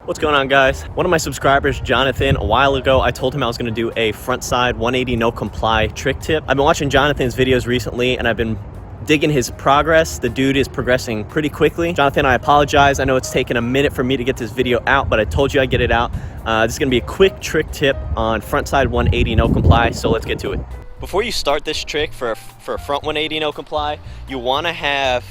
What's going on, guys? One of my subscribers, Jonathan, a while ago, I told him I was going to do a frontside 180 no comply trick tip. I've been watching Jonathan's videos recently and I've been digging his progress. The dude is progressing pretty quickly. Jonathan, I apologize. I know it's taken a minute for me to get this video out, but I told you I'd get it out. This is going to be a quick trick tip on frontside 180 no comply, so let's get to it. Before you start this trick for a front 180 no comply, you want to have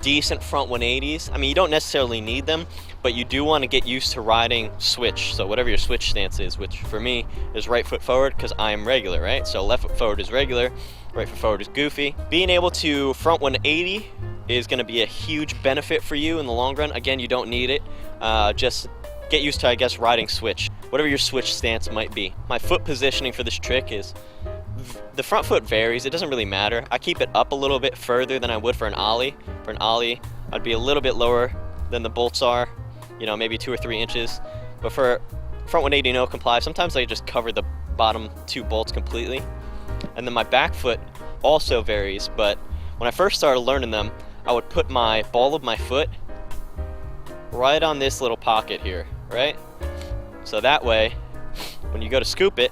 decent front 180s. I mean, you don't necessarily need them, but you do want to get used to riding switch. So whatever your switch stance is, which for me is right foot forward because I am regular, right? So left foot forward is regular, right foot forward is goofy. Being able to front 180 is going to be a huge benefit for you in the long run. Again, you don't need it. Just get used to, I guess, riding switch, whatever your switch stance might be. My foot positioning for this trick is the front foot varies. It doesn't really matter. I keep it up a little bit further than I would for an ollie. For an ollie, I'd be a little bit lower than the bolts are, you know, maybe 2 or 3 inches. But for front 180 no comply, sometimes I just cover the bottom 2 bolts completely. And then my back foot also varies, but when I first started learning them, I would put my ball of my foot right on this little pocket here, right? So that way, when you go to scoop it,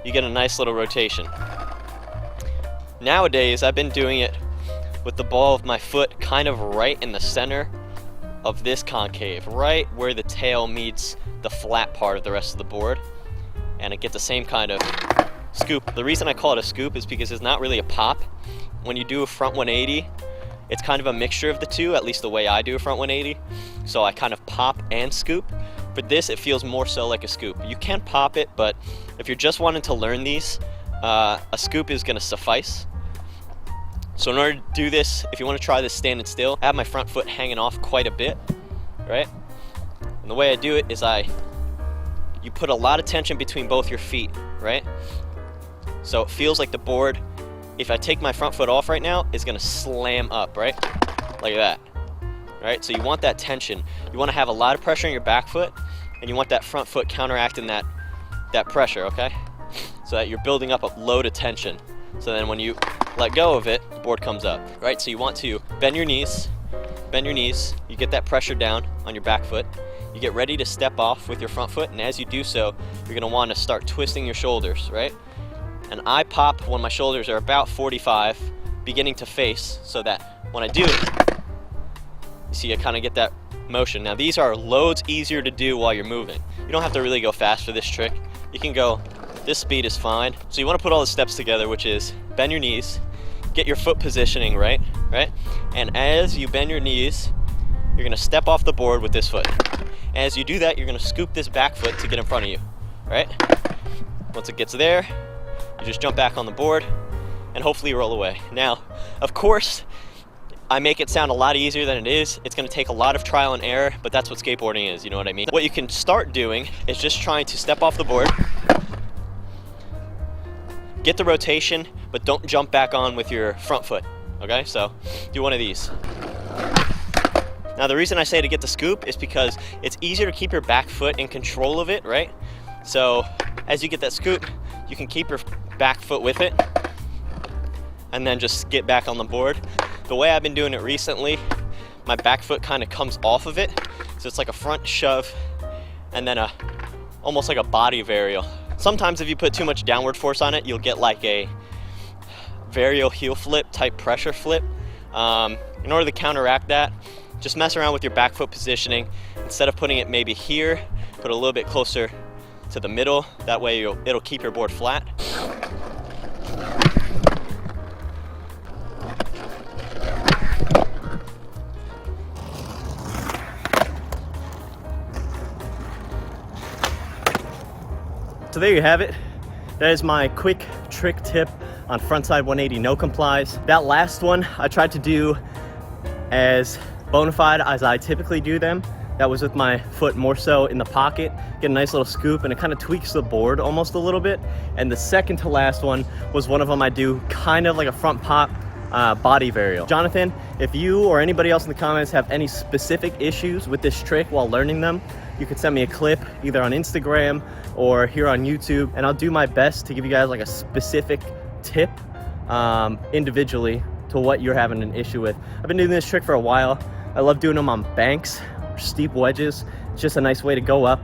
you get a nice little rotation. Nowadays, I've been doing it with the ball of my foot kind of right in the center of this concave, right where the tail meets the flat part of the rest of the board, and it gets the same kind of scoop. The reason I call it a scoop is because it's not really a pop. When you do a front 180, it's kind of a mixture of the two, at least the way I do a front 180. So I kind of pop and scoop. For this, it feels more so like a scoop. You can pop it, but if you're just wanting to learn these, a scoop is gonna suffice. So in order to do this, if you want to try this standing still, I have my front foot hanging off quite a bit, right? And the way I do it is you put a lot of tension between both your feet, right? So it feels like the board, if I take my front foot off right now, is gonna slam up, right? Like that, right? So you want that tension. You want to have a lot of pressure on your back foot, and you want that front foot counteracting that pressure, okay? So that you're building up a load of tension. So then when you let go of it, the board comes up, right? So you want to bend your knees, you get that pressure down on your back foot, you get ready to step off with your front foot, and as you do so, you're gonna want to start twisting your shoulders, right? And I pop when my shoulders are about 45, beginning to face, so that when I do, you see I kind of get that motion. Now these are loads easier to do while you're moving. You don't have to really go fast for this trick. You can go, this speed is fine. So you want to put all the steps together, which is bend your knees, get your foot positioning right? And as you bend your knees, you're gonna step off the board with this foot. As you do that, you're gonna scoop this back foot to get in front of you, right? Once it gets there, you just jump back on the board and hopefully roll away. Now, of course, I make it sound a lot easier than it is. It's gonna take a lot of trial and error, but that's what skateboarding is, you know what I mean? What you can start doing is just trying to step off the board, get the rotation, but don't jump back on with your front foot, okay? So do one of these. Now the reason I say to get the scoop is because it's easier to keep your back foot in control of it, right? So as you get that scoop, you can keep your back foot with it and then just get back on the board. The way I've been doing it recently, my back foot kind of comes off of it. So it's like a front shove and then almost like a body varial. Sometimes if you put too much downward force on it, you'll get like a varial heel flip type pressure flip. In order to counteract that, just mess around with your back foot positioning. Instead of putting it maybe here, put a little bit closer to the middle. That way it'll keep your board flat. So there you have it. That is my quick trick tip on frontside 180 no complies. That last one I tried to do as bona fide as I typically do them. That was with my foot more so in the pocket, get a nice little scoop, and it kind of tweaks the board almost a little bit. And the second to last one was one of them I do kind of like a front pop body varial. Jonathan, if you or anybody else in the comments have any specific issues with this trick while learning them, you could send me a clip either on Instagram or here on YouTube, and I'll do my best to give you guys like a specific tip individually to what you're having an issue with. I've been doing this trick for a while. I love doing them on banks, steep wedges. It's just a nice way to go up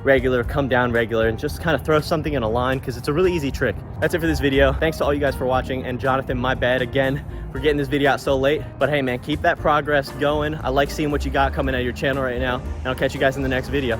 regular, come down regular, and just kind of throw something in a line because it's a really easy trick. That's it for this video. Thanks to all you guys for watching, and Jonathan, my bad again for getting this video out so late. But hey man, keep that progress going. I like seeing what you got coming out of your channel right now, and I'll catch you guys in the next video.